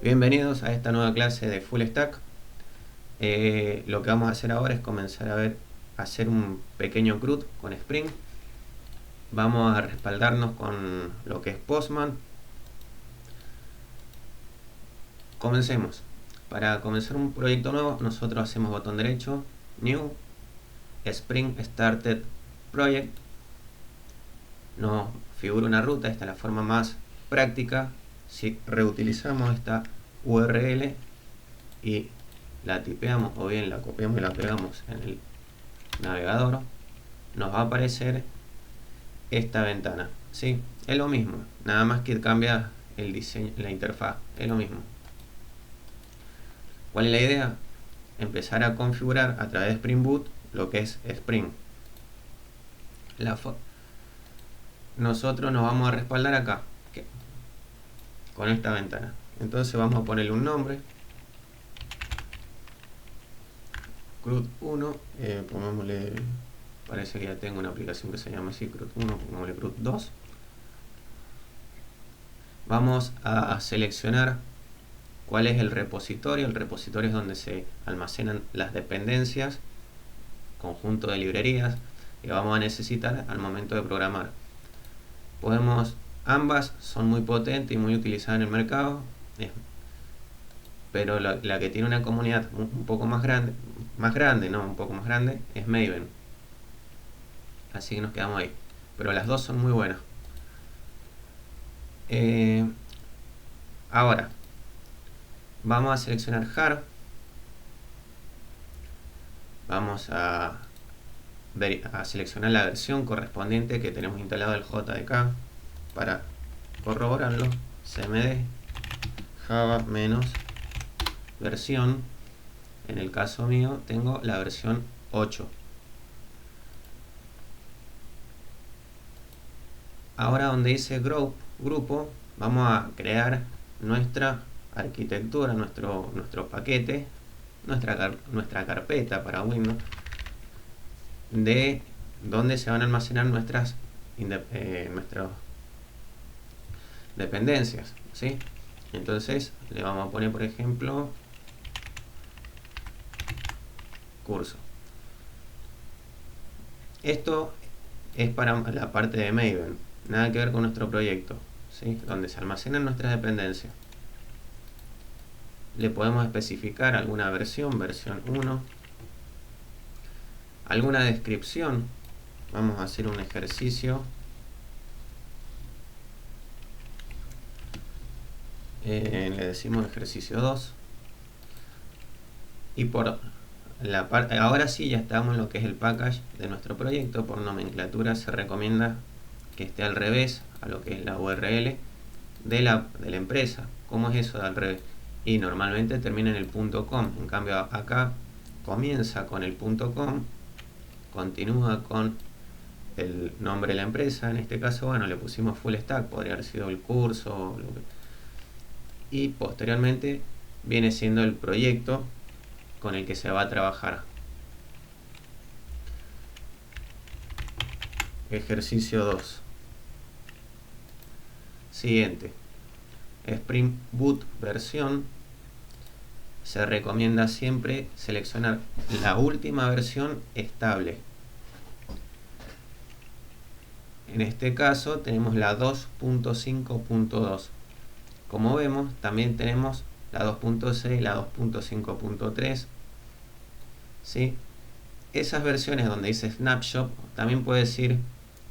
Bienvenidos a esta nueva clase de Full Stack. Lo que vamos a hacer ahora es comenzar a hacer un pequeño CRUD con Spring. Vamos a respaldarnos con lo que es Postman. Comencemos. Para comenzar un proyecto nuevo, nosotros hacemos botón derecho, New, Spring Started Project. Nos figura una ruta, esta es la forma más práctica. Si reutilizamos esta URL y la tipeamos o bien la copiamos y la pegamos en el navegador, nos va a aparecer esta ventana. ¿Sí? Es lo mismo, nada más que cambia el diseño, la interfaz, es lo mismo. ¿Cuál es la idea? Empezar a configurar a través de Spring Boot lo que es Spring. Nosotros nos vamos a respaldar acá con esta ventana. Entonces vamos a ponerle un nombre, CRUD 1, pongámosle, parece que ya tengo una aplicación que se llama así, CRUD 1, pongámosle CRUD 2. Vamos a seleccionar cuál es el repositorio. El repositorio es donde se almacenan las dependencias, conjunto de librerías que vamos a necesitar al momento de programar. Ambas son muy potentes y muy utilizadas en el mercado, pero la que tiene una comunidad un poco más grande, es Maven. Así que nos quedamos ahí. Pero las dos son muy buenas. Ahora vamos a seleccionar jar. Vamos a seleccionar la versión correspondiente que tenemos instalado el JDK para corroborarlo. cmd java menos versión. En el caso mío tengo la versión 8. Ahora donde dice grupo, vamos a crear nuestra arquitectura, nuestro paquete, nuestra carpeta para Windows, de donde se van a almacenar nuestras dependencias, ¿sí? Entonces le vamos a poner, por ejemplo, curso. Esto es para la parte de Maven, nada que ver con nuestro proyecto, ¿sí? Donde se almacenan nuestras dependencias. Le podemos especificar alguna versión 1, alguna descripción. Vamos a hacer un ejercicio. Le decimos ejercicio 2. Y por la parte, ahora sí ya estamos en lo que es el package de nuestro proyecto. Por nomenclatura se recomienda que esté al revés a lo que es la URL de la empresa. ¿Cómo es eso de al revés? Y normalmente termina en el .com. En cambio acá comienza con el .com, continúa con el nombre de la empresa. En este caso, bueno, le pusimos full stack, podría haber sido el curso, y posteriormente viene siendo el proyecto con el que se va a trabajar. Ejercicio 2. Siguiente. Spring Boot versión. Se recomienda siempre seleccionar la última versión estable. En este caso tenemos la 2.5.2. Como vemos, también tenemos la 2.6 y la 2.5.3. ¿Sí? Esas versiones donde dice Snapshot, también puede decir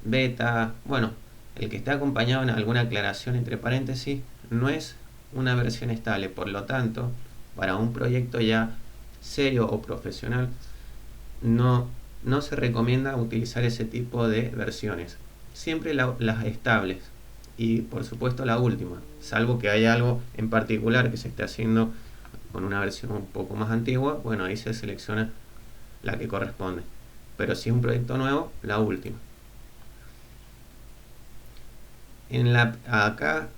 beta. Bueno, el que está acompañado en alguna aclaración entre paréntesis no es una versión estable. Por lo tanto, para un proyecto ya serio o profesional, no se recomienda utilizar ese tipo de versiones. Siempre las estables. Y por supuesto la última, salvo que haya algo en particular que se esté haciendo con una versión un poco más antigua, bueno, ahí se selecciona la que corresponde. Pero si es un proyecto nuevo, la última. Acá,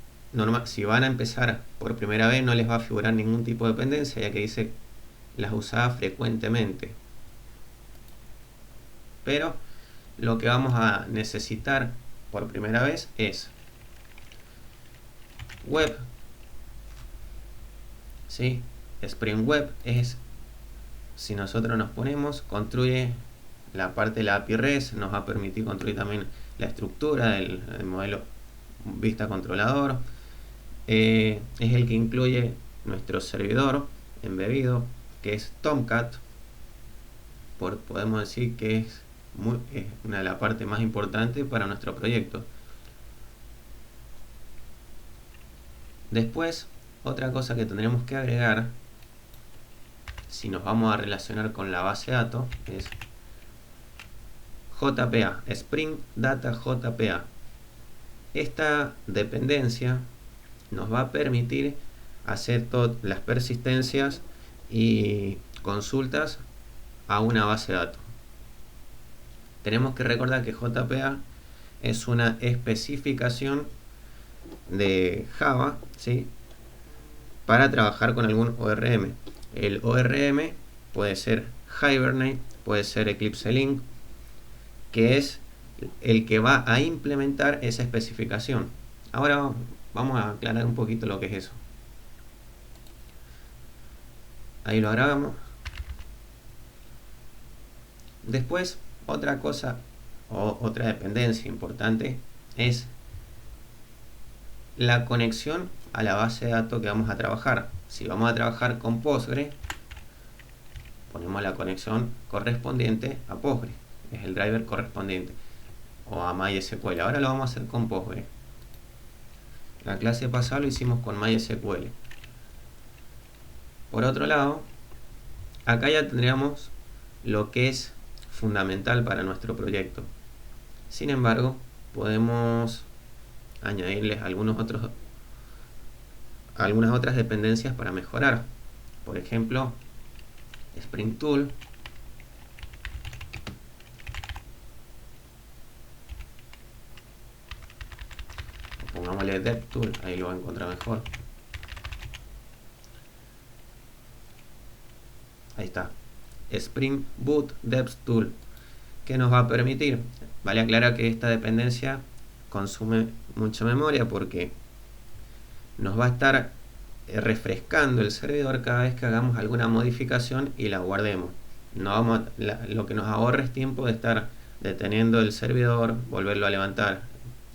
si van a empezar por primera vez, no les va a figurar ningún tipo de dependencia, ya que dice las usaba frecuentemente. Pero lo que vamos a necesitar por primera vez es web ¿sí? Spring Web es, si nosotros nos ponemos, construye la parte de la API REST, nos va a permitir construir también la estructura del modelo vista controlador. Es el que incluye nuestro servidor embebido, que es Tomcat. Podemos decir que es una de las partes más importantes para nuestro proyecto. Después, otra cosa que tendremos que agregar, si nos vamos a relacionar con la base de datos, es JPA, Spring Data JPA. Esta dependencia nos va a permitir hacer todas las persistencias y consultas a una base de datos. Tenemos que recordar que JPA es una especificación de Java, ¿sí?, para trabajar con algún ORM. El ORM puede ser Hibernate, puede ser Eclipse Link, que es el que va a implementar esa especificación. Ahora vamos a aclarar un poquito lo que es eso. Ahí lo agregamos. Después, otra cosa o otra dependencia importante es la conexión a la base de datos que vamos a trabajar. Si vamos a trabajar con Postgre, ponemos la conexión correspondiente a Postgre, es el driver correspondiente, o a MySQL. Ahora lo vamos a hacer con Postgre. La clase pasada lo hicimos con MySQL. Por otro lado, acá ya tendríamos lo que es fundamental para nuestro proyecto. Sin embargo, podemos añadirles algunas otras dependencias para mejorar. Por ejemplo, Spring Tool, pongámosle DevTool, ahí lo va a encontrar mejor. Ahí está, Spring Boot DevTool, que nos va a permitir, vale aclarar que esta dependencia consume mucha memoria porque nos va a estar refrescando el servidor cada vez que hagamos alguna modificación y la guardemos. Lo que nos ahorra es tiempo de estar deteniendo el servidor, volverlo a levantar.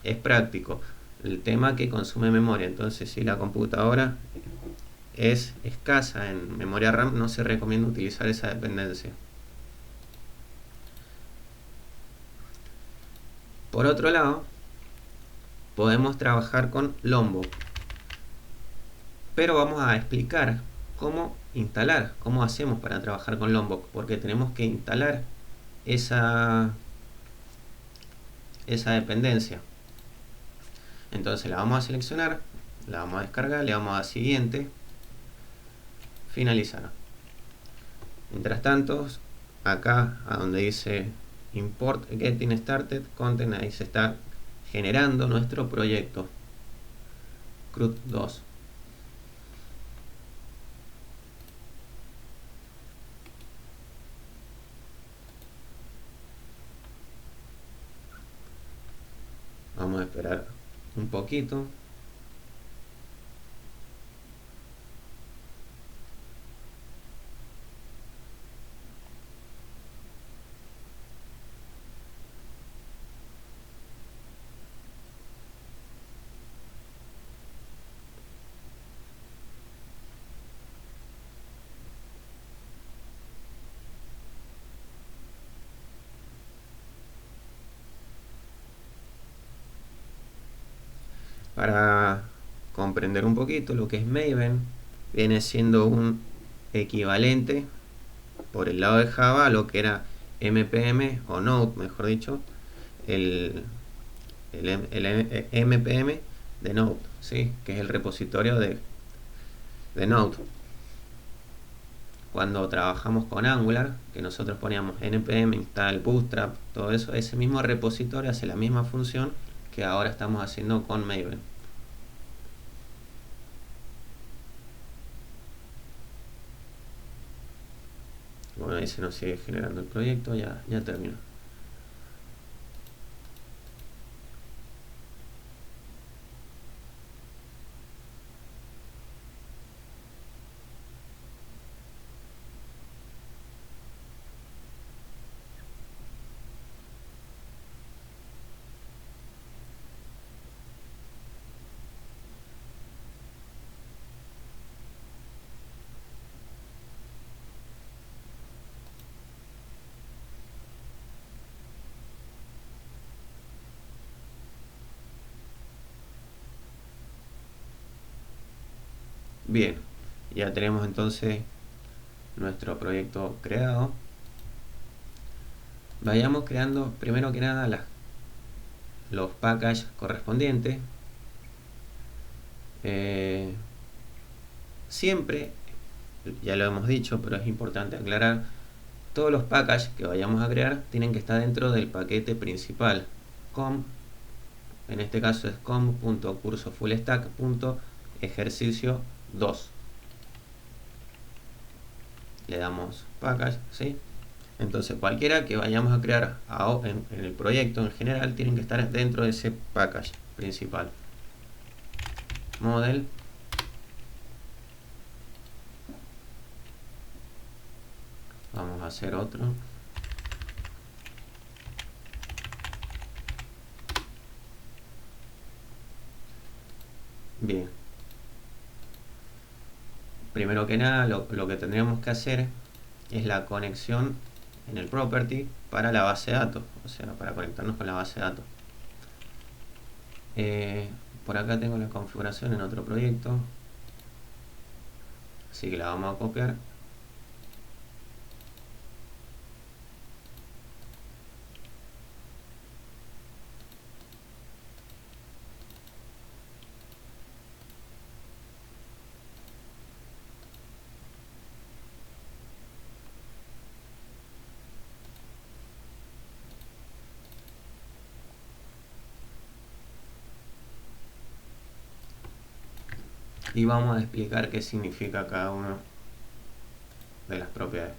Es práctico. El tema que consume memoria, entonces si la computadora es escasa en memoria RAM, no se recomienda utilizar esa dependencia. Por otro lado, podemos trabajar con Lombok, pero vamos a explicar cómo instalar, cómo hacemos para trabajar con Lombok, porque tenemos que instalar esa dependencia. Entonces la vamos a seleccionar, la vamos a descargar, le vamos a siguiente, finalizar. Mientras tanto, acá a donde dice Import Getting Started Content, ahí se está generando nuestro proyecto CRUD 2. Vamos a esperar un poquito. Para comprender un poquito lo que es Maven, viene siendo un equivalente por el lado de Java a lo que era MPM o Node, mejor dicho, el MPM de Node, ¿sí?, que es el repositorio de Node. Cuando trabajamos con Angular, que nosotros poníamos npm install bootstrap, todo eso, ese mismo repositorio hace la misma función que ahora estamos haciendo con Maven. Bueno, ahí se nos sigue generando el proyecto, ya terminó. Bien, ya tenemos entonces nuestro proyecto creado. Vayamos creando primero que nada los packages correspondientes. Siempre, ya lo hemos dicho, pero es importante aclarar, todos los packages que vayamos a crear tienen que estar dentro del paquete principal. Com, en este caso es com.cursofullstack.ejercicio 2. Le damos package, ¿sí? Entonces cualquiera que vayamos a crear en el proyecto en general tienen que estar dentro de ese package principal. Model. Vamos a hacer otro. Bien. Primero que nada, lo que tendríamos que hacer es la conexión en el property para la base de datos, o sea, para conectarnos con la base de datos. Por acá tengo la configuración en otro proyecto, así que la vamos a copiar. Y vamos a explicar qué significa cada una de las propiedades.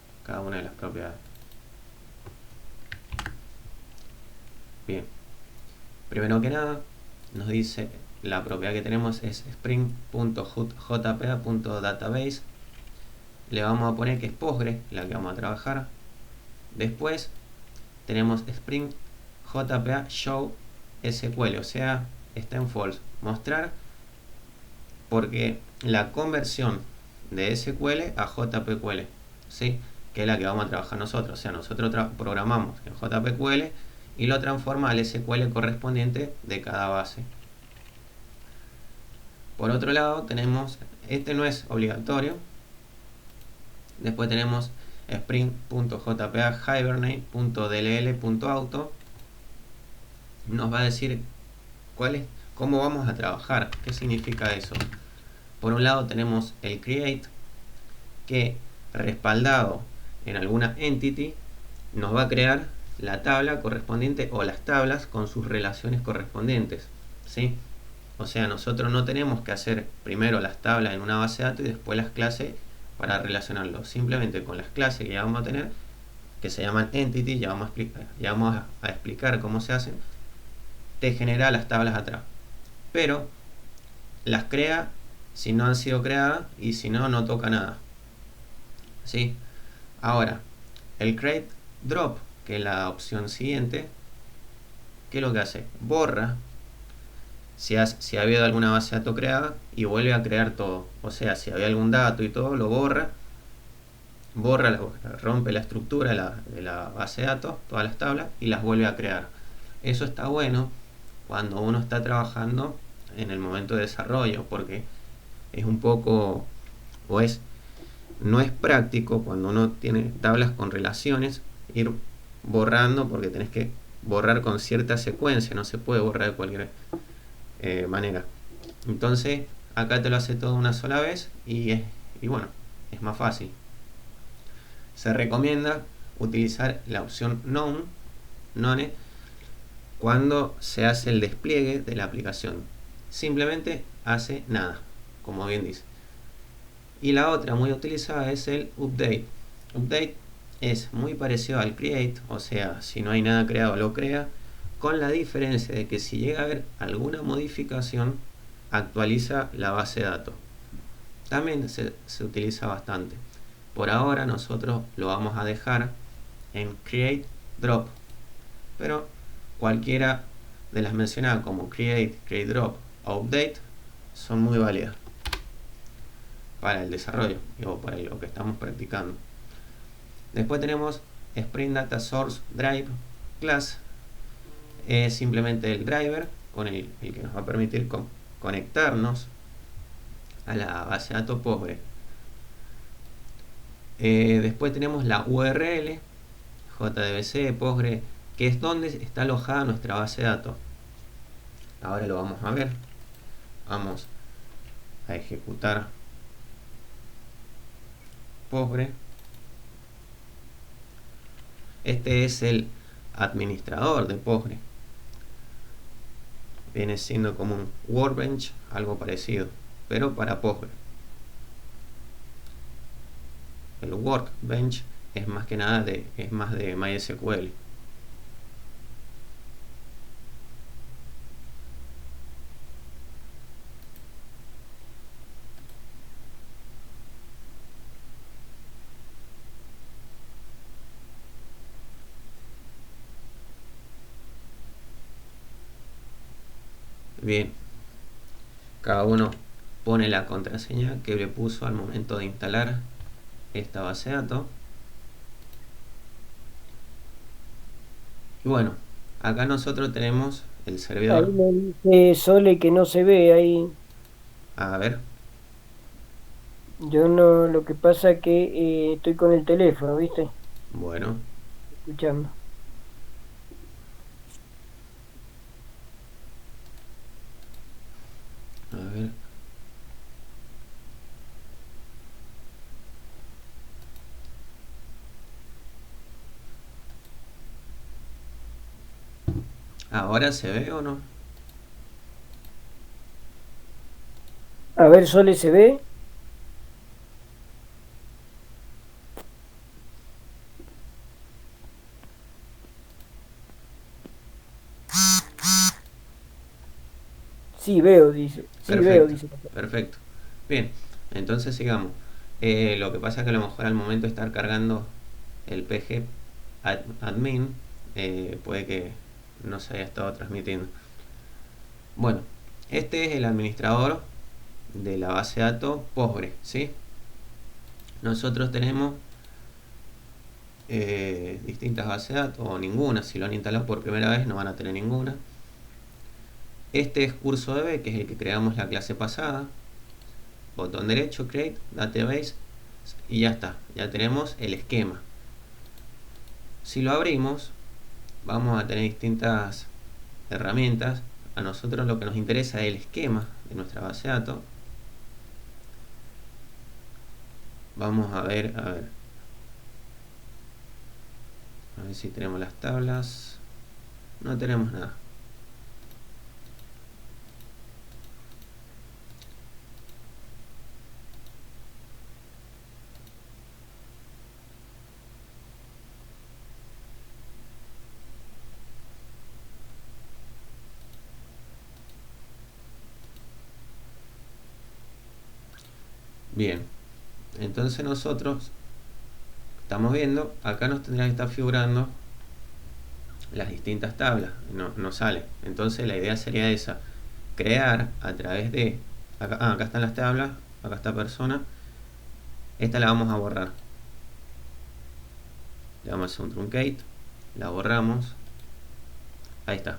Bien, primero que nada nos dice la propiedad que tenemos es spring.jpa.database. Le vamos a poner que es Postgres la que vamos a trabajar. Después tenemos Spring JPA Show SQL, o sea, está en false, mostrar, porque la conversión de SQL a JPQL, ¿sí? Que es la que vamos a trabajar nosotros, o sea, nosotros programamos en JPQL y lo transforma al SQL correspondiente de cada base. Por otro lado tenemos, este no es obligatorio. Después tenemos spring.jpa hibernate.dll.auto. Nos va a decir cómo vamos a trabajar, qué significa eso. Por un lado tenemos el create, que respaldado en alguna entity nos va a crear la tabla correspondiente o las tablas con sus relaciones correspondientes, ¿sí? O sea, nosotros no tenemos que hacer primero las tablas en una base de datos y después las clases para relacionarlo. Simplemente con las clases que ya vamos a tener, que se llaman entity, ya vamos a explicar cómo se hacen, te genera las tablas atrás. Pero las crea si no han sido creadas y si no, no toca nada, ¿sí? Ahora, el create drop, que es la opción siguiente, ¿qué es lo que hace? Borra si ha habido alguna base de datos creada y vuelve a crear todo. O sea, si había algún dato y todo, lo borra, rompe la estructura de la base de datos, todas las tablas, y las vuelve a crear. Eso está bueno cuando uno está trabajando en el momento de desarrollo, porque es un poco, no es práctico cuando uno tiene tablas con relaciones ir borrando, porque tenés que borrar con cierta secuencia, no se puede borrar de cualquier manera. Entonces acá te lo hace todo una sola vez y bueno, es más fácil. Se recomienda utilizar la opción none cuando se hace el despliegue de la aplicación. Simplemente hace nada, como bien dice. Y la otra muy utilizada es el update. Update es muy parecido al create, o sea, si no hay nada creado lo crea, con la diferencia de que si llega a haber alguna modificación, actualiza la base de datos. También se utiliza bastante. Por ahora nosotros lo vamos a dejar en create drop, pero cualquiera de las mencionadas como create drop o update son muy válidas para el desarrollo o para lo que estamos practicando. Después tenemos Spring Data Source Drive Class. Es simplemente el driver con el que nos va a permitir conectarnos a la base de datos Postgre. Después tenemos la URL JDBC Postgre, que es donde está alojada nuestra base de datos. Ahora lo vamos a ver. Vamos a ejecutar Postgre. Este es el administrador de Postgre. Viene siendo como un Workbench, algo parecido, pero para Postgre. El Workbench es más que nada es más de MySQL. Bien, cada uno pone la contraseña que le puso al momento de instalar esta base de datos. Y bueno, acá nosotros tenemos el Ahí servidor. me dice Sole que no se ve ahí. A ver, Yo no, lo que pasa es que estoy con el teléfono, ¿viste? bueno, Escuchando. a ver. ¿Ahora se ve o no? A ver, Sole, ¿se ve? Sí, veo, dice. Sí, veo, Perfecto, dice. perfecto. Bien, entonces sigamos. Lo que pasa es que a lo mejor al momento de estar cargando el PG admin, puede que no se haya estado transmitiendo. Bueno, este es el administrador de la base de datos Postgre, ¿sí? Nosotros tenemos distintas bases de datos, o ninguna. Si lo han instalado por primera vez no van a tener ninguna. Este es CursoDB, que es el que creamos la clase pasada. Botón derecho, Create, Database, y ya está. Ya tenemos el esquema. Si lo abrimos, vamos a tener distintas herramientas. A nosotros lo que nos interesa es el esquema de nuestra base de datos. Vamos a ver si tenemos las tablas. No tenemos nada. Bien, entonces nosotros estamos viendo, acá nos tendrá que estar figurando las distintas tablas, no sale. Entonces la idea sería esa, crear a través de, acá están las tablas, acá está persona, esta la vamos a borrar. Le vamos a hacer un truncate, la borramos, ahí está,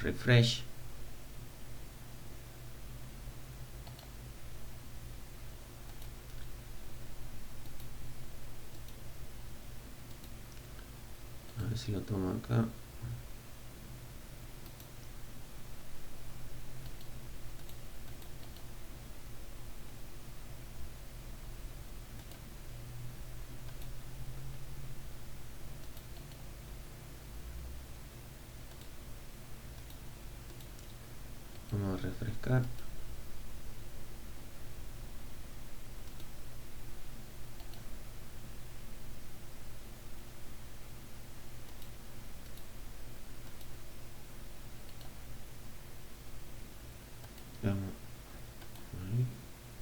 refresh. A ver si lo tomo acá. Vamos a refrescar.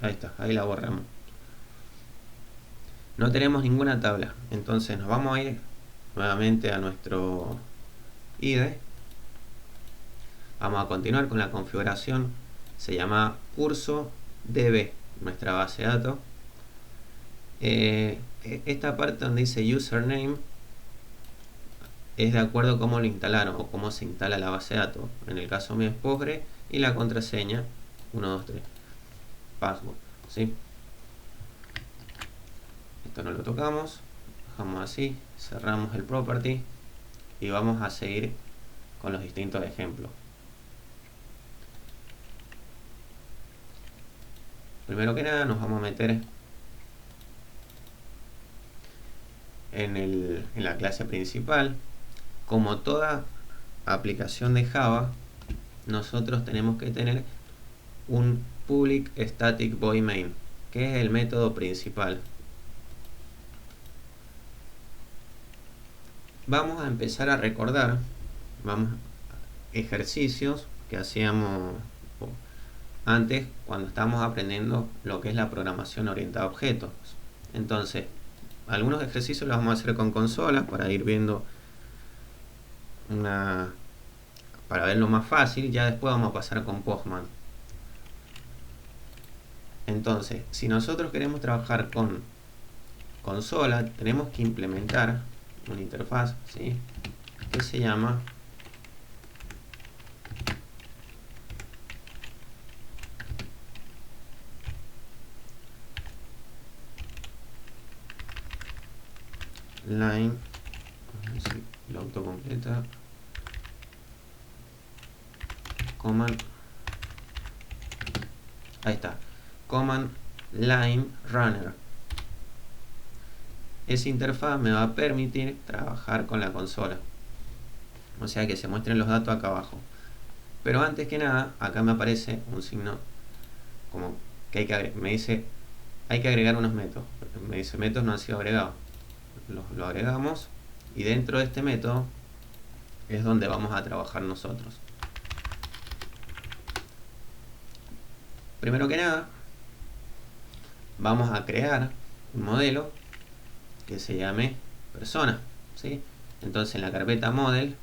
Ahí está, ahí la borramos. No tenemos ninguna tabla, entonces nos vamos a ir nuevamente a nuestro IDE. Vamos a continuar con la configuración. Se llama curso DB, nuestra base de datos. Esta parte donde dice username es de acuerdo a cómo lo instalaron o cómo se instala la base de datos. En el caso mío es Postgre y la contraseña 123. password, ¿sí? Esto no lo tocamos, dejamos así, cerramos el property y vamos a seguir con los distintos ejemplos. Primero que nada nos vamos a meter en la clase principal. Como toda aplicación de Java, nosotros tenemos que tener un public static void main, que es el método principal. Vamos a empezar a recordar ejercicios que hacíamos antes cuando estábamos aprendiendo lo que es la programación orientada a objetos. Entonces, algunos ejercicios los vamos a hacer con consolas para ir viendo para verlo más fácil. Ya después vamos a pasar con Postman. Entonces, si nosotros queremos trabajar con consola, tenemos que implementar una interfaz, ¿sí?, que se llama line, a ver si lo autocompleta, command, ahí está, command line runner. Esa interfaz me va a permitir trabajar con la consola, o sea que se muestren los datos acá abajo. Pero antes que nada, acá me aparece un signo como que me dice hay que agregar unos métodos. Me dice métodos no han sido agregados. Lo agregamos y dentro de este método es donde vamos a trabajar nosotros. Primero que nada, vamos a crear un modelo que se llame persona, ¿sí? Entonces en la carpeta model,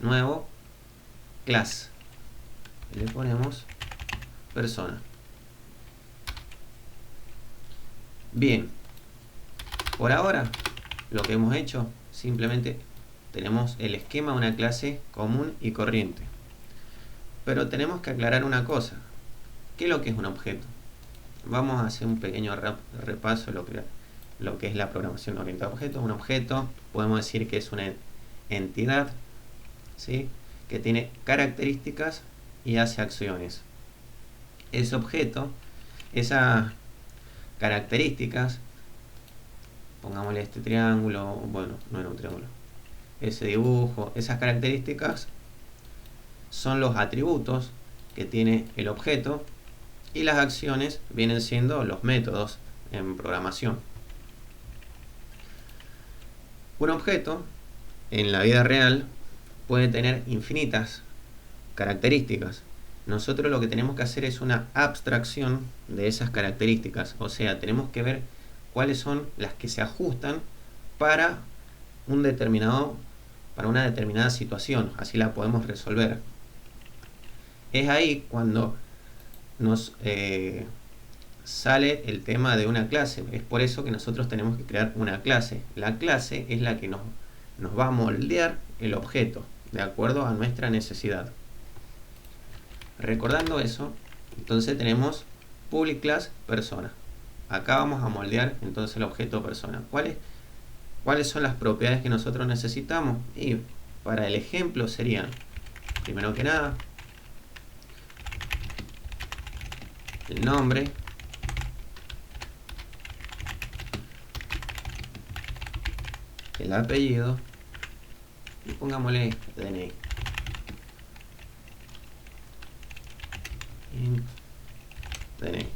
nuevo, class, y le ponemos persona. Bien, por ahora lo que hemos hecho, simplemente tenemos el esquema de una clase común y corriente. Pero tenemos que aclarar una cosa. ¿Qué es lo que es un objeto? Vamos a hacer un pequeño repaso de lo que es la programación orientada a objetos. Un objeto, podemos decir que es una entidad, ¿sí?, que tiene características y hace acciones. Ese objeto, esas características, pongámosle este triángulo, bueno, no era un triángulo, ese dibujo, esas características son los atributos que tiene el objeto, y las acciones vienen siendo los métodos en programación. Un objeto en la vida real puede tener infinitas características. Nosotros lo que tenemos que hacer es una abstracción de esas características, o sea, tenemos que ver cuáles son las que se ajustan para una determinada situación, así la podemos resolver. Es ahí cuando nos sale el tema de una clase. Es por eso que nosotros tenemos que crear una clase. La clase es la que nos va a moldear el objeto de acuerdo a nuestra necesidad. Recordando eso, entonces tenemos public class persona. Acá vamos a moldear entonces el objeto persona. ¿Cuáles son las propiedades que nosotros necesitamos? Y para el ejemplo serían, primero que nada, el nombre, el apellido y pongámosle DNI. DNI.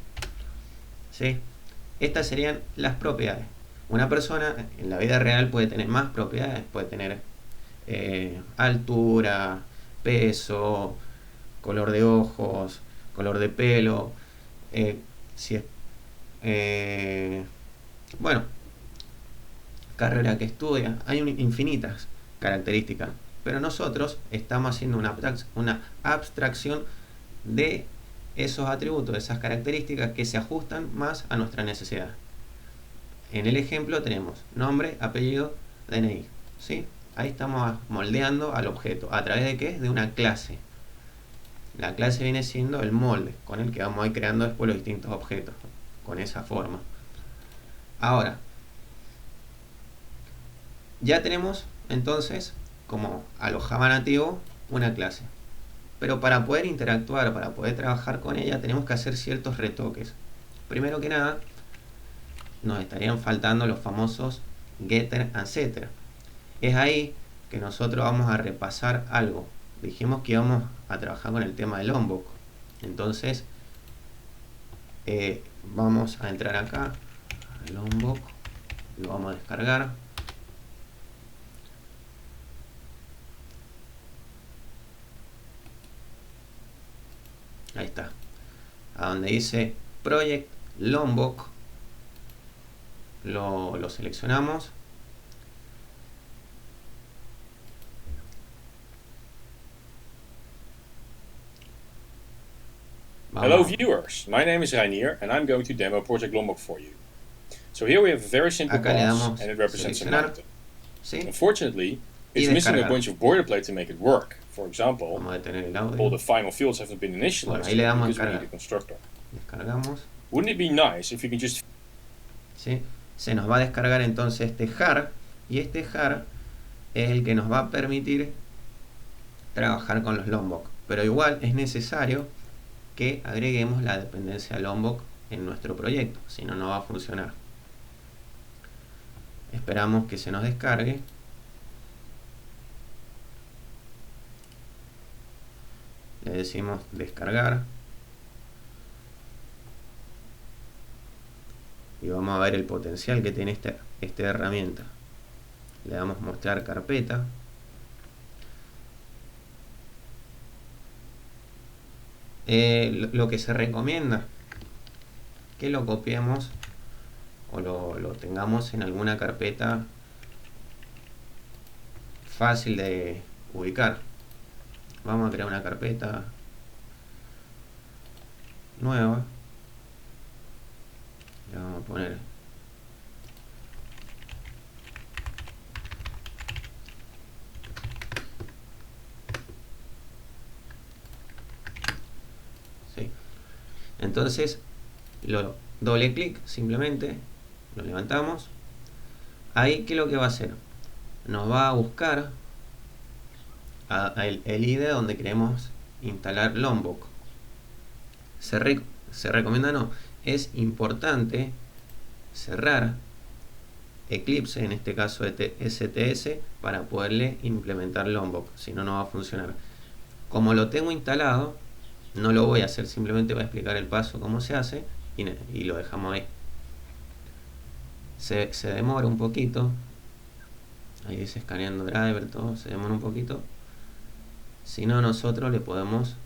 ¿Sí? Estas serían las propiedades. Una persona en la vida real puede tener más propiedades, puede tener altura, peso, color de ojos, color de pelo, bueno, carrera que estudia. Hay infinitas características, pero nosotros estamos haciendo una abstracción de esos atributos, de esas características que se ajustan más a nuestra necesidad. En el ejemplo tenemos nombre, apellido, DNI, ¿sí? Ahí estamos moldeando al objeto. ¿A través de qué? De una clase. La clase viene siendo el molde con el que vamos a ir creando después los distintos objetos, con esa forma. Ahora, ya tenemos entonces como a lo Java nativo una clase. Pero para poder interactuar, para poder trabajar con ella, tenemos que hacer ciertos retoques. Primero que nada, nos estarían faltando los famosos getter and setter. Es ahí que nosotros vamos a repasar algo. Dijimos que íbamos a trabajar con el tema del Lombok. Entonces, vamos a entrar acá, al Lombok, lo vamos a descargar. Ahí está. A donde dice Project Lombok, lo seleccionamos. Hello viewers, my name is Reinier and I'm going to demo Project Lombok for you. So here we have a very simple class and it represents a mountain. ¿Sí? Unfortunately, it's missing a bunch of boilerplate to make it work. For example, all the final fields haven't been initialized because we need a constructor. Descargamos. Wouldn't it be nice if you can just... ¿Sí? Se nos va a descargar entonces este jar, y este jar es el que nos va a permitir trabajar con los Lombok. Pero igual es necesario que agreguemos la dependencia Lombok en nuestro proyecto, si no, no va a funcionar. Esperamos que se nos descargue. Le decimos descargar. Y vamos a ver el potencial que tiene esta herramienta. Le damos mostrar carpeta. Lo que se recomienda que lo copiemos o lo tengamos en alguna carpeta fácil de ubicar. Vamos a crear una carpeta nueva. Le vamos a poner ¿sí? Entonces lo doble clic, simplemente lo levantamos. Ahí, ¿qué es lo que va a hacer? Nos va a buscar el IDE donde queremos instalar Lombok. Se recomienda, no, es importante cerrar Eclipse, en este caso STS, para poderle implementar Lombok, si no, no va a funcionar. Como lo tengo instalado, no lo voy a hacer, simplemente voy a explicar el paso cómo se hace y lo dejamos ahí. Se demora un poquito, ahí dice escaneando driver, todo se demora un poquito. Si no, nosotros le podemos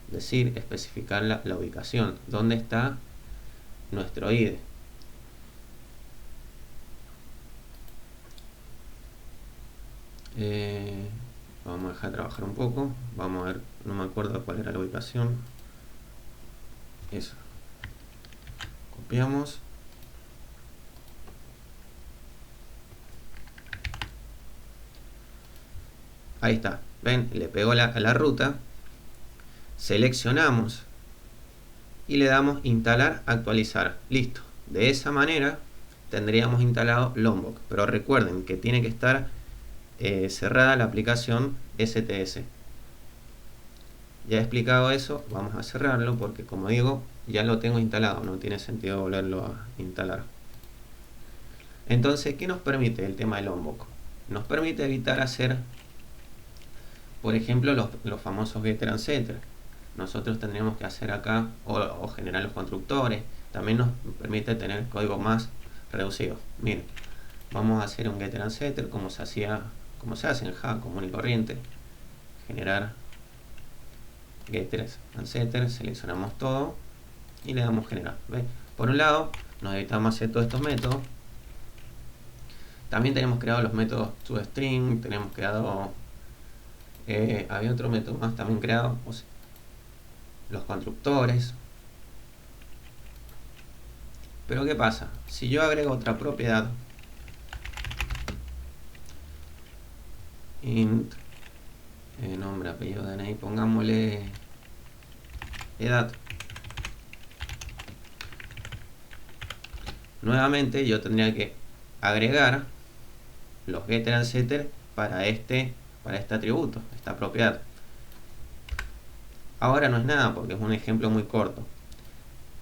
decir, especificar la ubicación, dónde está nuestro IDE. Vamos a dejar trabajar un poco. Vamos a ver, no me acuerdo cuál era la ubicación. Eso. Copiamos. Ahí está. Ven, le pegó a la ruta. Seleccionamos y le damos instalar, actualizar. Listo. De esa manera tendríamos instalado Lombok. Pero recuerden que tiene que estar cerrada la aplicación STS. Ya he explicado eso, vamos a cerrarlo porque, como digo, ya lo tengo instalado, no tiene sentido volverlo a instalar. Entonces, ¿qué nos permite el tema de Lombok? Nos permite evitar hacer, por ejemplo, los famosos getter and setter. Nosotros tendríamos que hacer acá o generar los constructores. También nos permite tener código más reducido. Miren, vamos a hacer un getter and setter como se hace en Java común y corriente. Generar getters and setters, seleccionamos todo y le damos generar. ¿Ves? Por un lado, nos evitamos hacer todos estos métodos. También tenemos creado los métodos toString, tenemos creado había otro método más también creado, o sea, los constructores. Pero ¿qué pasa? Si yo agrego otra propiedad, int nombre, apellido, DNI, pongámosle edad. Nuevamente yo tendría que agregar los getter and setter para este atributo, esta propiedad. Ahora no es nada porque es un ejemplo muy corto,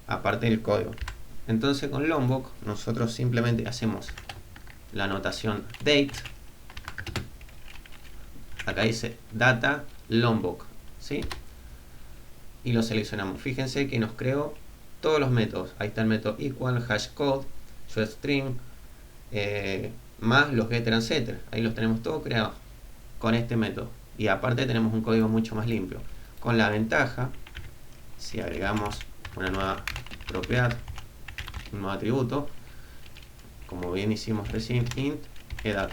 aparte del código. Entonces con Lombok nosotros simplemente hacemos la anotación date. Acá dice data Lombok, ¿sí? Y lo seleccionamos. Fíjense que nos creó todos los métodos. Ahí está el método equal, hashcode, showString, más los getter and setter. Ahí los tenemos todos creados con este método. Y aparte tenemos un código mucho más limpio. Con la ventaja, si agregamos una nueva propiedad, un nuevo atributo, como bien hicimos recién, int edad,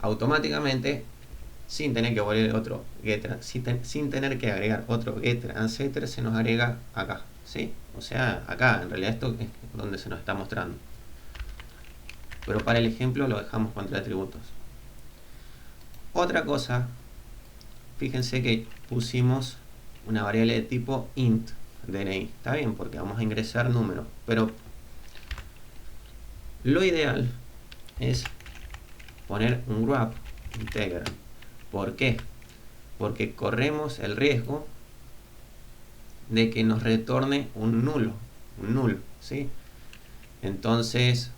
automáticamente, sin tener que volver otro getter, sin tener que agregar otro getter and setter, se nos agrega acá, ¿sí? O sea, acá en realidad esto es donde se nos está mostrando, pero para el ejemplo lo dejamos contra atributos. Otra cosa, fíjense que pusimos una variable de tipo int DNI, está bien porque vamos a ingresar números, pero lo ideal es poner un wrap integral. ¿Por qué? Porque corremos el riesgo de que nos retorne un nulo, ¿sí? Entonces,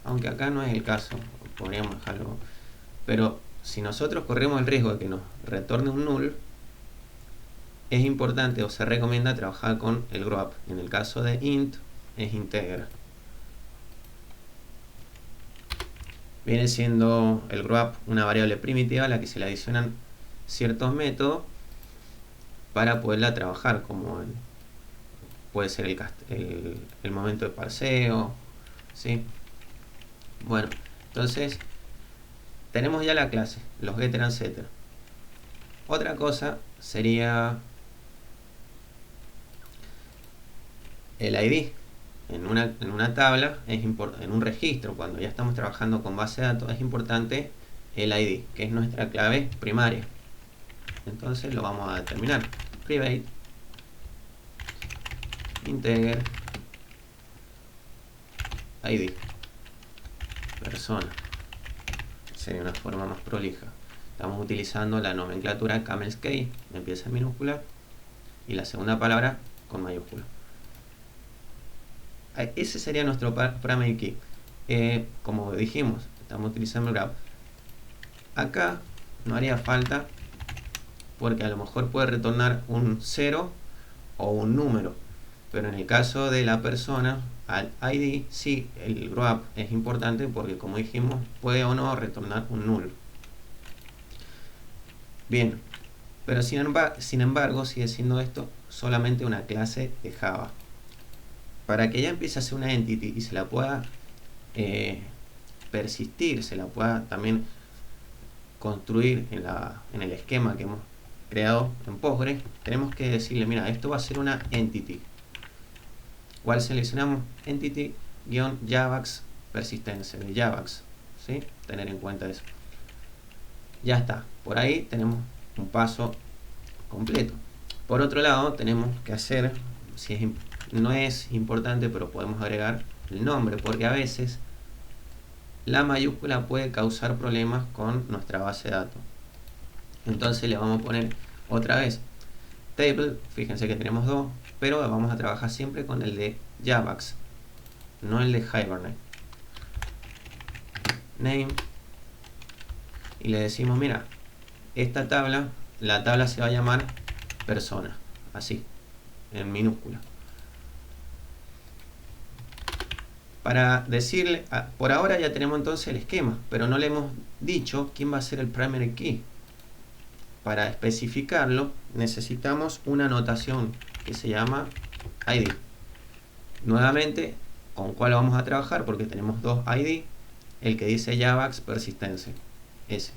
aunque acá no es el caso, podríamos dejarlo, pero si nosotros corremos el riesgo de que nos retorne un null, es importante o se recomienda trabajar con el wrap. En el caso de int es integer. Viene siendo el wrap una variable primitiva a la que se le adicionan ciertos métodos para poderla trabajar, como puede ser el momento de parseo, ¿sí? Bueno, entonces tenemos ya la clase, los getter and setter. Otra cosa sería el ID. En una tabla, en un registro, cuando ya estamos trabajando con base de datos, es importante el ID, que es nuestra clave primaria. Entonces lo vamos a determinar. Private integer ID persona. Sería una forma más prolija. Estamos utilizando la nomenclatura Camel's Key, empieza en minúscula y la segunda palabra con mayúscula. Ese sería nuestro primary key. Como dijimos, estamos utilizando el graph. Acá no haría falta porque a lo mejor puede retornar un 0 o un número, pero en el caso de la persona, al ID, sí, el graph es importante porque, como dijimos, puede o no retornar un null. Bien, pero sin embargo sigue siendo esto solamente una clase de Java. Para que ya empiece a ser una entity y se la pueda persistir, se la pueda también construir en el esquema que hemos creado en Postgres, tenemos que decirle, mira, esto va a ser una entity. ¿Cuál seleccionamos? Entity-javax persistencia de javax, ¿sí? Tener en cuenta eso. Ya está, por ahí tenemos un paso completo. Por otro lado, tenemos que hacer, no es importante, pero podemos agregar el nombre, porque a veces la mayúscula puede causar problemas con nuestra base de datos. Entonces le vamos a poner otra vez table, fíjense que tenemos dos, pero vamos a trabajar siempre con el de javax, no el de Hibernate. Name, y le decimos, mira, esta tabla, la tabla se va a llamar persona, así, en minúscula. Para decirle, por ahora ya tenemos entonces el esquema, pero no le hemos dicho quién va a ser el primary key. Para especificarlo necesitamos una anotación que se llama ID. Nuevamente, ¿con cuál vamos a trabajar? Porque tenemos dos ID, el que dice javax persistencia, ese.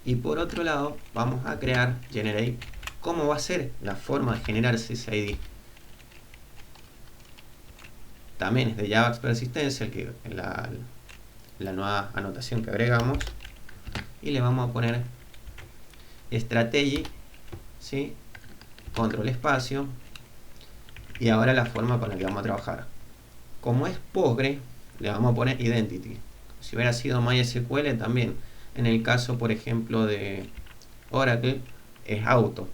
Y por otro lado vamos a crear generate. ¿Cómo va a ser la forma de generarse ese ID? También es de javax persistencia, la nueva anotación que agregamos, y le vamos a poner strategy ¿sí? Control espacio. Y ahora la forma con la que vamos a trabajar. Como es Postgre, le vamos a poner identity. Si hubiera sido MySQL también. En el caso, por ejemplo, de Oracle, es auto.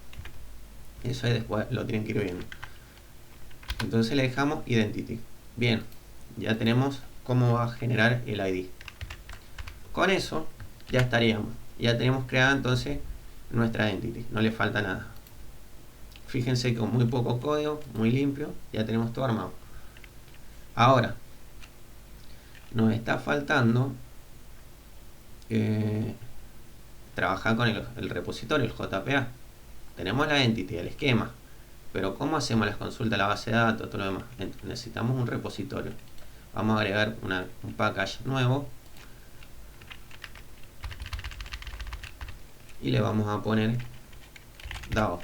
Eso después lo tienen que ir viendo. Entonces le dejamos identity. Bien, ya tenemos cómo va a generar el ID. Con eso ya estaríamos. Ya tenemos creada entonces nuestra entity. No le falta nada. Fíjense que con muy poco código, muy limpio, ya tenemos todo armado. Ahora, nos está faltando trabajar con el repositorio, el JPA. Tenemos la entity, el esquema, pero ¿cómo hacemos las consultas a la base de datos, todo lo demás? Necesitamos un repositorio. Vamos a agregar un package nuevo y le vamos a poner DAO.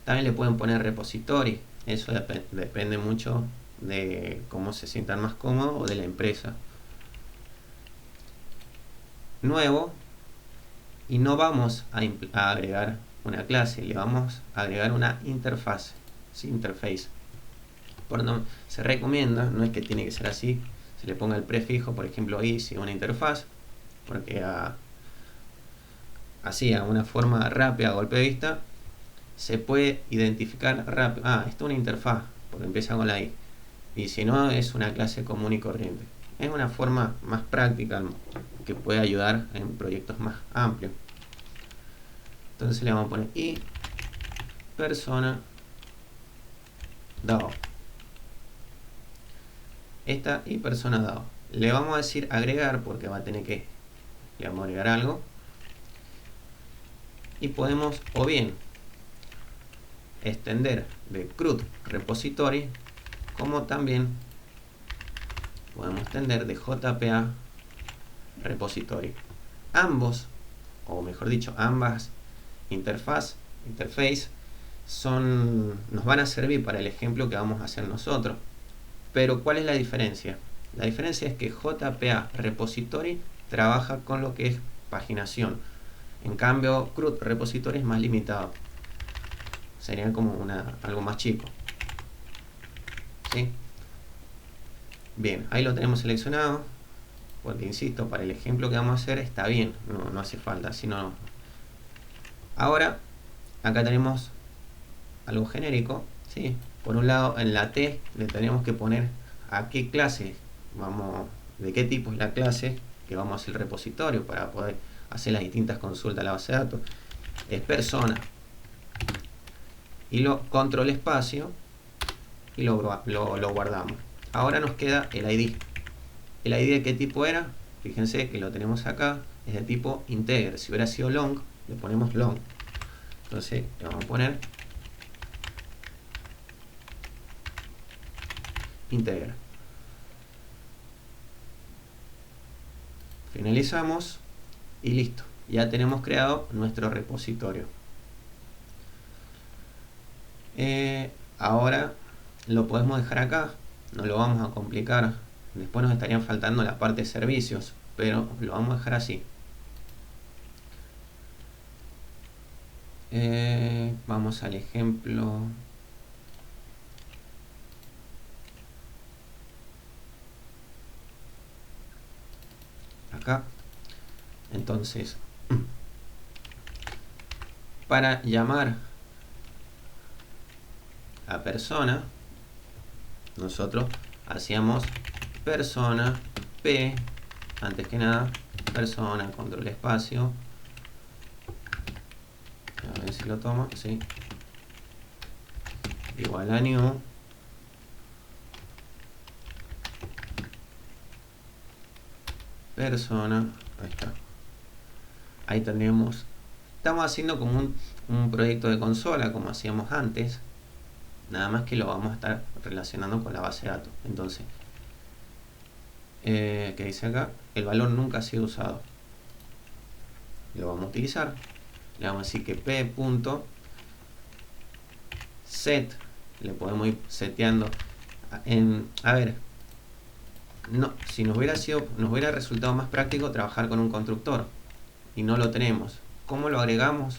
También le pueden poner repository, eso depende mucho de cómo se sientan más cómodos o de la empresa. Nuevo, y no vamos a agregar una clase, le vamos a agregar una interfaz, ¿sí? Interface. Se recomienda, no es que tiene que ser así, se le ponga el prefijo, por ejemplo easy, una interfaz, porque así a una forma rápida, a golpe de vista, se puede identificar rápido. Esto es una interfaz, porque empieza con la i. Y si no, es una clase común y corriente. Es una forma más práctica que puede ayudar en proyectos más amplios. Entonces le vamos a poner i persona DAO. Esta y persona DAO. Le vamos a decir agregar porque va a tener que le vamos a agregar algo. Y podemos o bien extender de CRUD repository, como también podemos extender de JPA repository. Ambos, o mejor dicho, ambas interface nos van a servir para el ejemplo que vamos a hacer nosotros. Pero ¿cuál es la diferencia? La diferencia es que JPA repository trabaja con lo que es paginación. En cambio, CRUD repository es más limitado. Sería como algo más chico. ¿Sí? Bien, ahí lo tenemos seleccionado. Porque insisto, para el ejemplo que vamos a hacer está bien. No hace falta. Sino ahora, acá tenemos algo genérico. ¿Sí? Por un lado, en la T le tenemos que poner a qué clase de qué tipo es la clase que vamos a hacer el repositorio para poder hacer las distintas consultas a la base de datos. Es persona. Y lo control espacio y lo guardamos. Ahora nos queda el ID. ¿El ID de qué tipo era? Fíjense que lo tenemos acá, es de tipo integer. Si hubiera sido long, le ponemos long. Entonces le vamos a poner integer. Finalizamos y listo. Ya tenemos creado nuestro repositorio. Ahora lo podemos dejar acá, no lo vamos a complicar. Después nos estarían faltando la parte de servicios, pero lo vamos a dejar así. Vamos al ejemplo. Acá. Entonces, para llamar a persona, nosotros hacíamos persona p, antes que nada, persona, control espacio, a ver si lo tomo, sí, igual a new, persona, ahí está. Ahí tendríamos, estamos haciendo como un proyecto de consola como hacíamos antes, nada más que lo vamos a estar relacionando con la base de datos. Entonces, ¿qué dice acá? El valor nunca ha sido usado. Lo vamos a utilizar. Le vamos a decir que p.set, le podemos ir seteando a ver, si nos hubiera resultado más práctico trabajar con un constructor y no lo tenemos. ¿Cómo lo agregamos?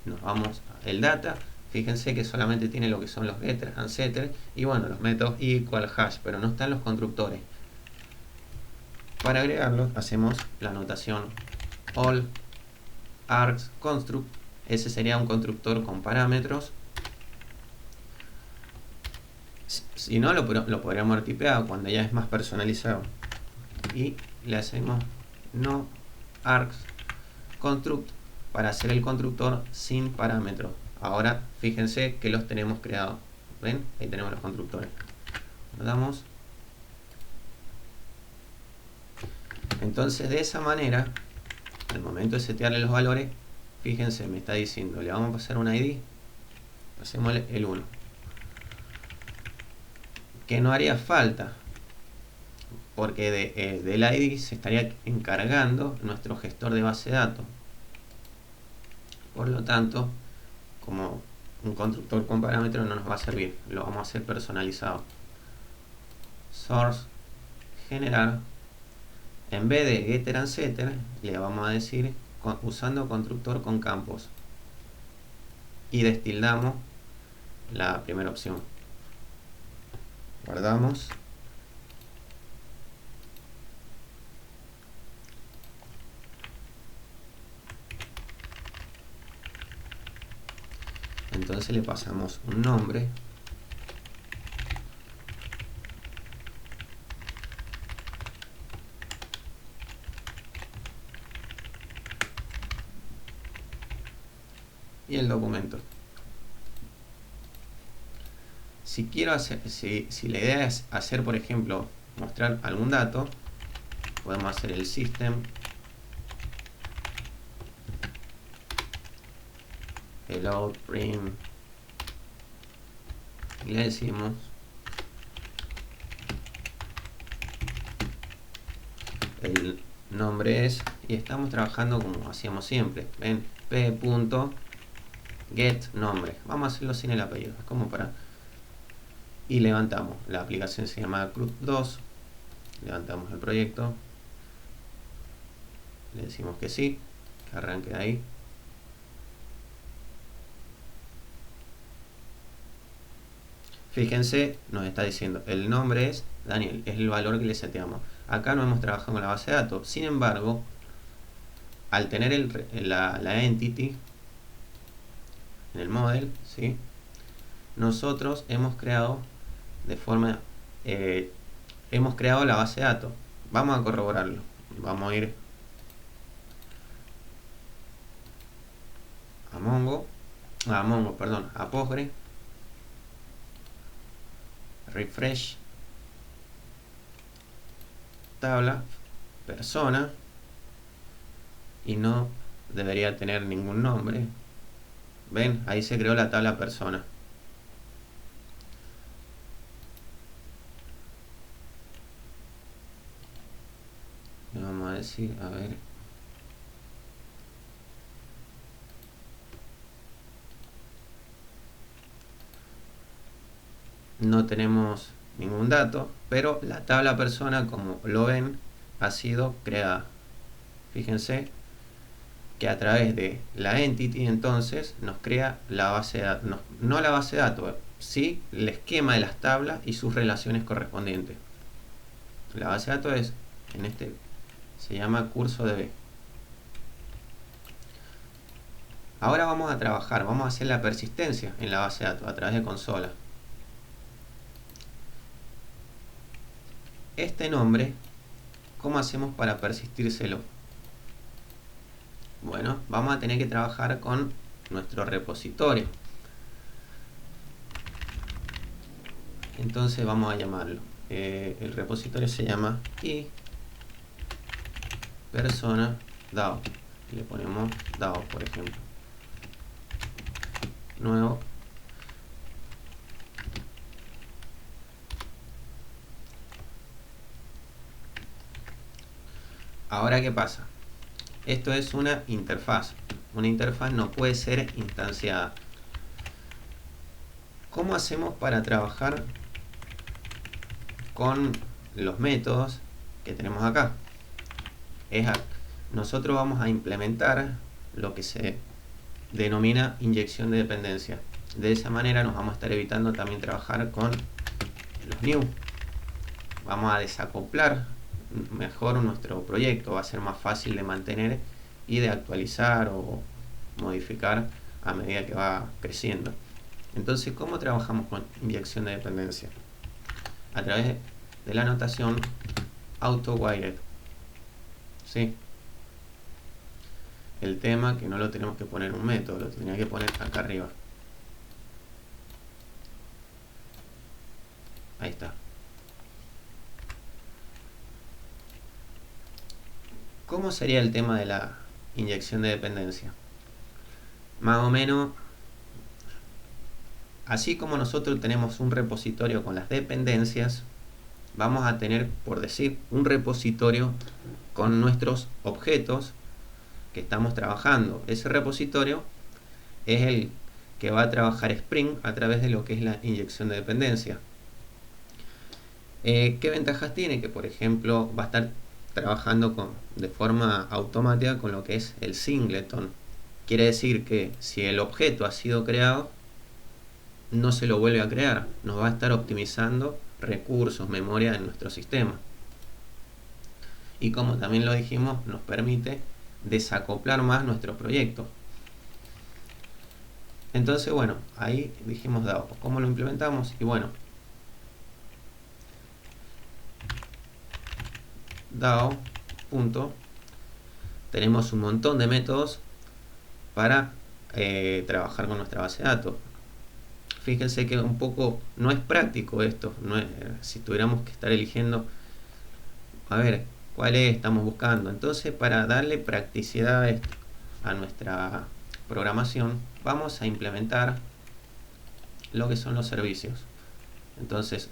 nos vamos al data. Fíjense que solamente tiene lo que son los getter and setter y bueno, los métodos equal, hash, pero no están los constructores. Para agregarlos hacemos la notación all args construct. Ese sería un constructor con parámetros. Si no, lo podríamos haber tipeado cuando ya es más personalizado. Y le hacemos no args construct para hacer el constructor sin parámetros. Ahora fíjense que los tenemos creados. ¿Ven? Ahí tenemos los constructores. Lo damos. Entonces de esa manera, al momento de setearle los valores, fíjense, me está diciendo, le vamos a pasar un ID, hacemos el 1. Que no haría falta, porque del ID se estaría encargando nuestro gestor de base de datos. Por lo tanto, como un constructor con parámetros no nos va a servir, lo vamos a hacer personalizado. Source, generar, en vez de getter and setter, le vamos a decir usando constructor con campos. Y destildamos la primera opción. Guardamos. Entonces le pasamos un nombre. Y el documento. Si quiero hacer, si la idea es hacer, por ejemplo, mostrar algún dato, podemos hacer el system hello print y le decimos el nombre es, y estamos trabajando como hacíamos siempre, ven, p.get nombre, vamos a hacerlo sin el apellido, es como para, y levantamos, la aplicación se llama CRUD2, levantamos el proyecto, le decimos que sí, que arranque de ahí. Fíjense, nos está diciendo, el nombre es Daniel, es el valor que le seteamos. Acá no hemos trabajado con la base de datos. Sin embargo, al tener la entity en el model, ¿sí? Nosotros hemos creado hemos creado la base de datos. Vamos a corroborarlo. Vamos a ir a Postgre, refresh, tabla, persona, y no debería tener ningún nombre. Ven, ahí se creó la tabla persona. Le vamos a decir, a ver, no tenemos ningún dato, pero la tabla persona, como lo ven, ha sido creada. Fíjense que a través de la entity entonces nos crea la base de datos, no la base de datos, sí el esquema de las tablas y sus relaciones correspondientes. La base de datos es, en este se llama curso DB. Ahora vamos a trabajar, vamos a hacer la persistencia en la base de datos a través de consola. Este nombre, ¿cómo hacemos para persistírselo? Bueno, vamos a tener que trabajar con nuestro repositorio. Entonces vamos a llamarlo. El repositorio se llama y persona DAO. Le ponemos DAO, por ejemplo. Nuevo. Ahora, ¿qué pasa? Esto es una interfaz. Una interfaz no puede ser instanciada. ¿Cómo hacemos para trabajar con los métodos que tenemos acá? Nosotros vamos a implementar lo que se denomina inyección de dependencia. De esa manera nos vamos a estar evitando también trabajar con los new. Vamos a desacoplar mejor nuestro proyecto, va a ser más fácil de mantener y de actualizar o modificar a medida que va creciendo. Entonces, ¿cómo trabajamos con inyección de dependencia? A través de la notación auto-wired. ¿Sí? El tema que no lo tenemos que poner un método, lo tenía que poner acá arriba. Ahí está. ¿Cómo sería el tema de la inyección de dependencia? Más o menos, así como nosotros tenemos un repositorio con las dependencias, vamos a tener, por decir, un repositorio con nuestros objetos que estamos trabajando. Ese repositorio es el que va a trabajar Spring a través de lo que es la inyección de dependencia. ¿Qué ventajas tiene? Que, por ejemplo, va a estar trabajando de forma automática con lo que es el singleton. Quiere decir que si el objeto ha sido creado, no se lo vuelve a crear. Nos va a estar optimizando recursos, memoria en nuestro sistema. Y como también lo dijimos, nos permite desacoplar más nuestro proyecto. Entonces, bueno, ahí dijimos DAO. ¿Cómo lo implementamos? Y bueno, DAO. Tenemos un montón de métodos para trabajar con nuestra base de datos. Fíjense que un poco no es práctico esto. No es, si tuviéramos que estar eligiendo, a ver, ¿cuál estamos buscando? Entonces, para darle practicidad a nuestra programación, vamos a implementar lo que son los servicios. Entonces,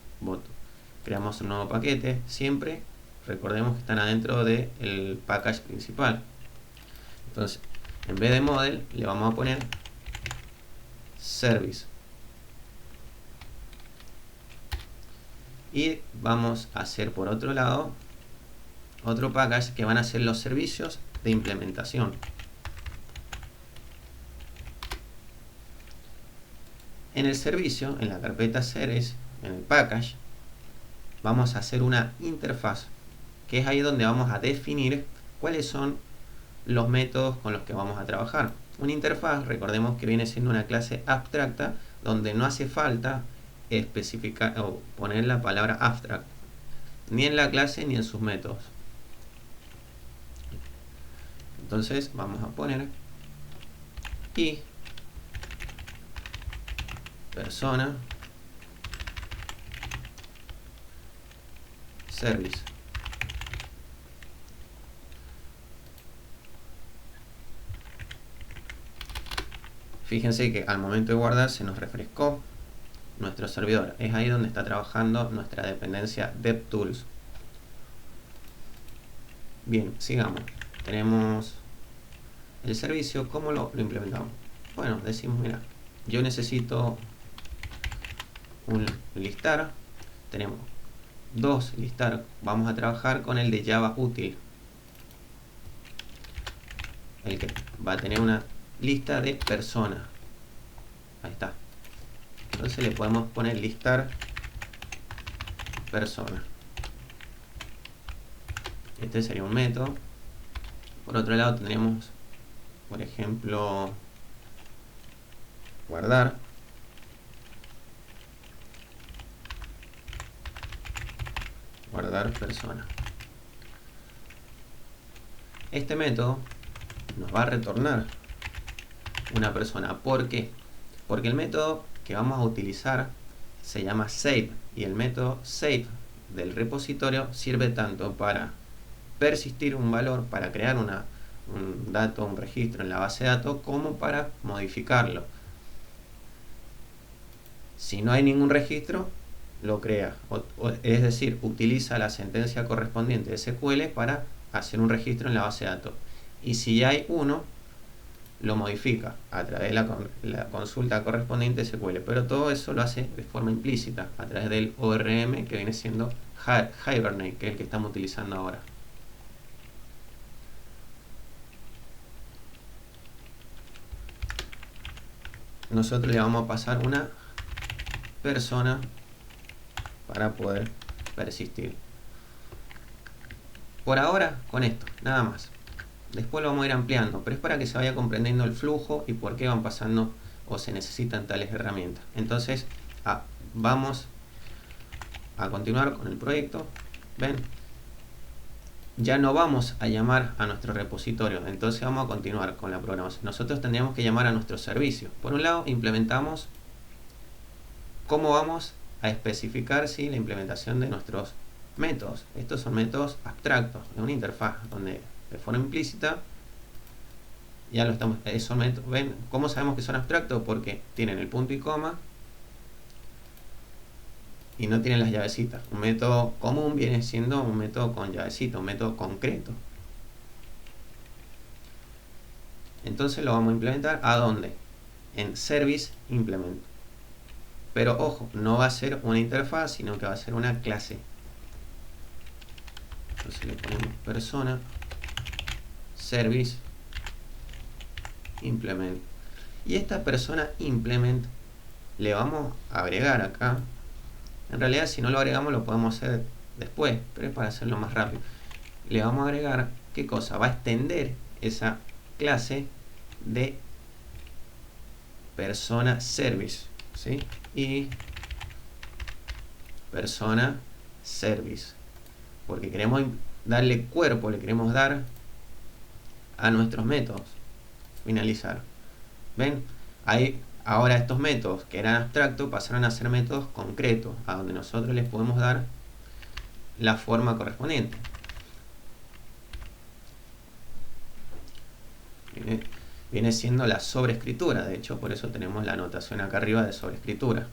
creamos un nuevo paquete. Siempre recordemos que están adentro del package principal. Entonces, en vez de model, le vamos a poner service. Y vamos a hacer por otro lado otro package que van a ser los servicios de implementación. En el servicio, en la carpeta series, en el package, vamos a hacer una interfaz, que es ahí donde vamos a definir cuáles son los métodos con los que vamos a trabajar. Una interfaz, recordemos que viene siendo una clase abstracta donde no hace falta especificar o poner la palabra abstract ni en la clase ni en sus métodos. Entonces vamos a poner y persona service. Fíjense que al momento de guardar se nos refrescó nuestro servidor. Es ahí donde está trabajando nuestra dependencia DevTools. Bien, sigamos. Tenemos el servicio. ¿Cómo lo implementamos? Bueno, decimos, mira, yo necesito un listar. Tenemos dos listar. Vamos a trabajar con el de Java útil, el que va a tener una lista de personas. Ahí está. Entonces le podemos poner listar persona. Este sería un método. Por otro lado tendríamos, por ejemplo, guardar. Guardar persona. Este método nos va a retornar una persona. ¿Por qué? Porque el método que vamos a utilizar se llama save, y el método save del repositorio sirve tanto para persistir un valor, para crear un dato, un registro en la base de datos, como para modificarlo. Si no hay ningún registro, lo crea, es decir, utiliza la sentencia correspondiente de SQL para hacer un registro en la base de datos. Y si ya hay uno, lo modifica a través de la consulta correspondiente de SQL, pero todo eso lo hace de forma implícita a través del ORM, que viene siendo Hibernate, que es el que estamos utilizando ahora. nosotros le vamos a pasar una persona para poder persistir. Por ahora con esto, nada más. Después lo vamos a ir ampliando, pero es para que se vaya comprendiendo el flujo y por qué van pasando o se necesitan tales herramientas. Entonces vamos a continuar con el proyecto. Ven, ya no vamos a llamar a nuestro repositorio, entonces vamos a continuar con la programación. Nosotros tendríamos que llamar a nuestro servicio. Por un lado, implementamos cómo vamos a especificar la implementación de nuestros métodos. Estos son métodos abstractos de una interfaz donde de forma implícita ya lo estamos. Esos métodos, ¿ven cómo sabemos que son abstractos? Porque tienen el punto y coma y no tienen las llavecitas. Un método común viene siendo un método con llavecita, un método concreto. Entonces lo vamos a implementar ¿a dónde? En service implement. Pero ojo, no va a ser una interfaz, sino que va a ser una clase. Entonces le ponemos persona service implement. Y esta persona implement le vamos a agregar acá. En realidad, si no lo agregamos, lo podemos hacer después, pero es para hacerlo más rápido. Le vamos a agregar, ¿qué cosa? Va a extender esa clase de persona service, ¿sí? Y persona service, porque queremos darle cuerpo, le queremos dar a nuestros métodos. Finalizar. ¿Ven? Ahí, ahora estos métodos que eran abstractos pasaron a ser métodos concretos, a donde nosotros les podemos dar la forma correspondiente. Viene siendo la sobreescritura, de hecho por eso tenemos la anotación acá arriba de sobreescritura.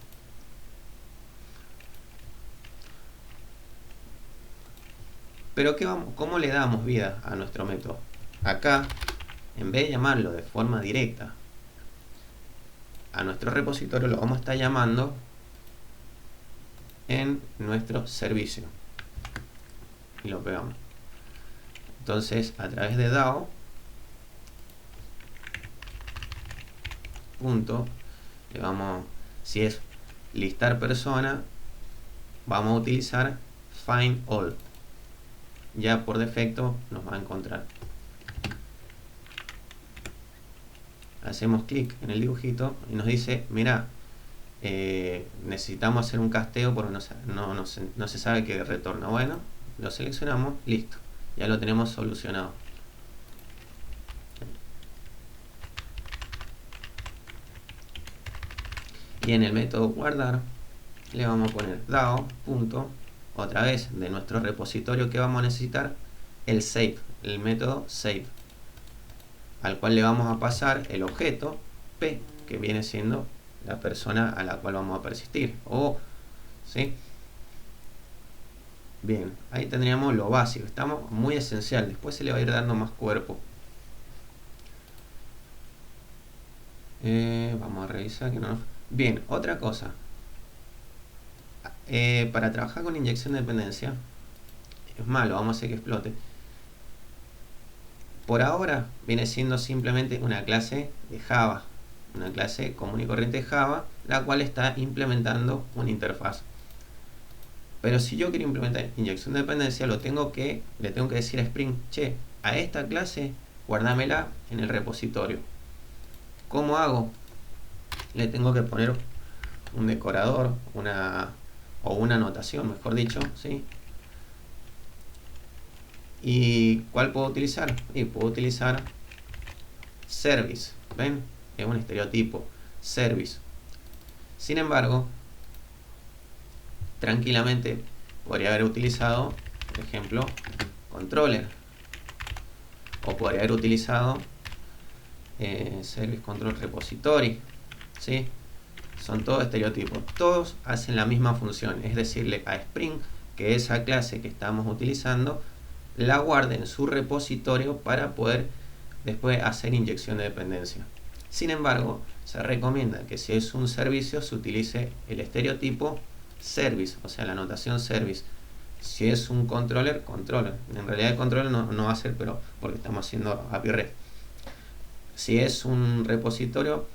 Pero ¿cómo le damos vida a nuestro método? Acá, en vez de llamarlo de forma directa a nuestro repositorio, lo vamos a estar llamando en nuestro servicio. Y lo pegamos. Entonces, a través de DAO, punto, le vamos, si es listar persona, vamos a utilizar find all. Ya por defecto nos va a encontrar. Hacemos clic en el dibujito y nos dice, mira, necesitamos hacer un casteo porque no se sabe qué retorna. Bueno, lo seleccionamos, listo, ya lo tenemos solucionado. Y en el método guardar le vamos a poner DAO, punto, otra vez de nuestro repositorio que vamos a necesitar, el save, el método save, al cual le vamos a pasar el objeto P, que viene siendo la persona a la cual vamos a persistir. ¿Sí? Bien, ahí tendríamos lo básico, estamos muy esencial, después se le va a ir dando más cuerpo. Vamos a revisar que no. Bien, otra cosa. Para trabajar con inyección de dependencia, es malo, vamos a hacer que explote. Por ahora viene siendo simplemente una clase de Java, una clase común y corriente de Java, la cual está implementando una interfaz. Pero si yo quiero implementar inyección de dependencia, le tengo que decir a Spring, che, a esta clase guárdamela en el repositorio. ¿Cómo hago? Le tengo que poner un decorador, o una anotación, mejor dicho, ¿sí? ¿Y cuál puedo utilizar? Y puedo utilizar service, ¿ven? Es un estereotipo, service. Sin embargo, tranquilamente podría haber utilizado, por ejemplo, controller, o podría haber utilizado service control repository, ¿sí? Son todos estereotipos, todos hacen la misma función, es decirle a Spring que esa clase que estamos utilizando la guarde en su repositorio para poder después hacer inyección de dependencia. Sin embargo, se recomienda que si es un servicio se utilice el estereotipo service, o sea la anotación service. Si es un controller, controller. En realidad el controller no va a ser, pero porque estamos haciendo API REST. Si es un repositorio,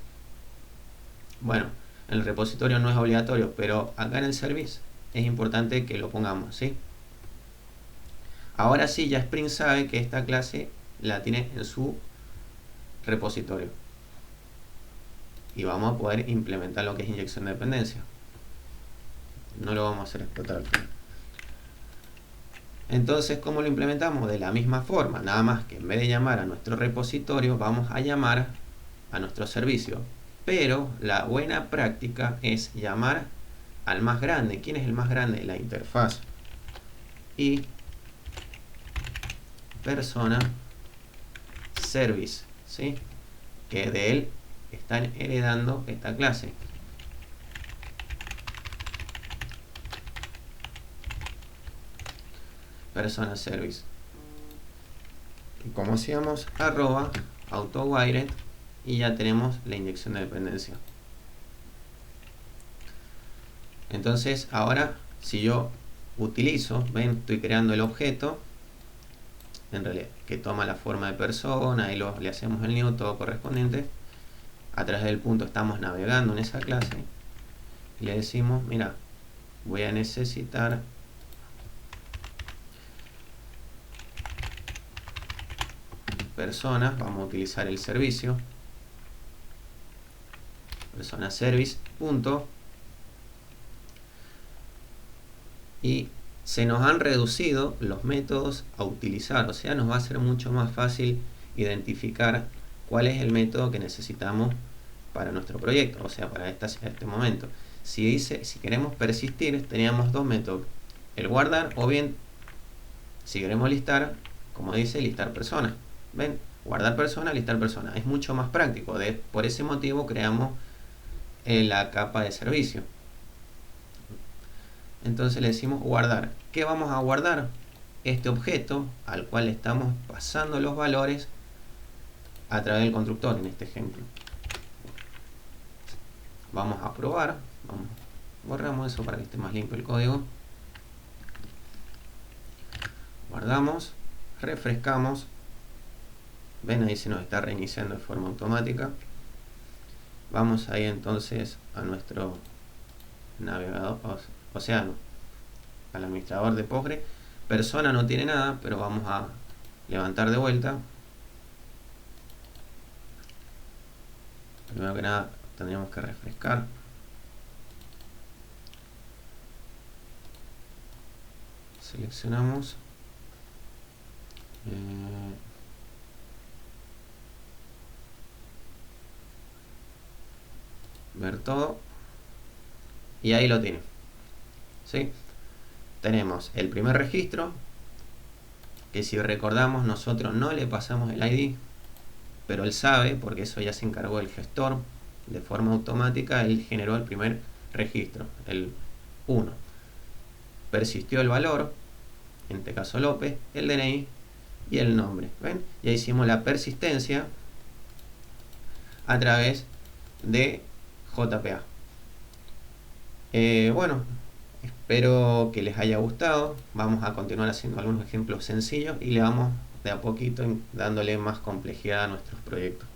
Bueno, en el repositorio no es obligatorio, pero acá en el service es importante que lo pongamos, ¿sí? Ahora sí, ya Spring sabe que esta clase la tiene en su repositorio. Y vamos a poder implementar lo que es inyección de dependencia. No lo vamos a hacer explotar. Entonces, ¿cómo lo implementamos? De la misma forma, nada más que en vez de llamar a nuestro repositorio, vamos a llamar a nuestro servicio. Pero la buena práctica es llamar al más grande. ¿Quién es el más grande? La interfaz. Y persona service, ¿sí? Que de él están heredando esta clase. Persona service. Y como hacíamos, arroba autowired, y ya tenemos la inyección de dependencia. Entonces ahora, si yo utilizo, ven, estoy creando el objeto, en realidad, que toma la forma de persona, y le hacemos el new, todo correspondiente. A través del punto estamos navegando en esa clase y le decimos, mira, voy a necesitar personas, vamos a utilizar el servicio, persona service, punto, y se nos han reducido los métodos a utilizar, o sea, nos va a ser mucho más fácil identificar cuál es el método que necesitamos para nuestro proyecto, o sea, para este momento. Si queremos persistir, teníamos dos métodos, el guardar, o bien, si queremos listar, como dice, listar personas. ¿Ven? Guardar persona, listar persona. Es mucho más práctico. Por ese motivo creamos la capa de servicio. Entonces le decimos guardar. ¿Qué vamos a guardar? Este objeto al cual estamos pasando los valores a través del constructor, en este ejemplo. Vamos a probar. Borramos eso para que esté más limpio el código. Guardamos, refrescamos. Ven, ahí se nos está reiniciando de forma automática. Vamos ahí entonces a nuestro navegador, o sea, al administrador de Postgre. Persona no tiene nada, pero vamos a levantar de vuelta. Primero que nada tendríamos que refrescar. Seleccionamos. Ver todo. Y ahí lo tiene. ¿Sí? Tenemos el primer registro, que si recordamos nosotros no le pasamos el ID, pero él sabe, porque eso ya se encargó el gestor, de forma automática él generó el primer registro, el 1. Persistió el valor, en este caso López, el DNI y el nombre. ¿Ven? Ya hicimos la persistencia a través de JPA. Bueno, espero que les haya gustado. Vamos a continuar haciendo algunos ejemplos sencillos y le vamos de a poquito dándole más complejidad a nuestros proyectos.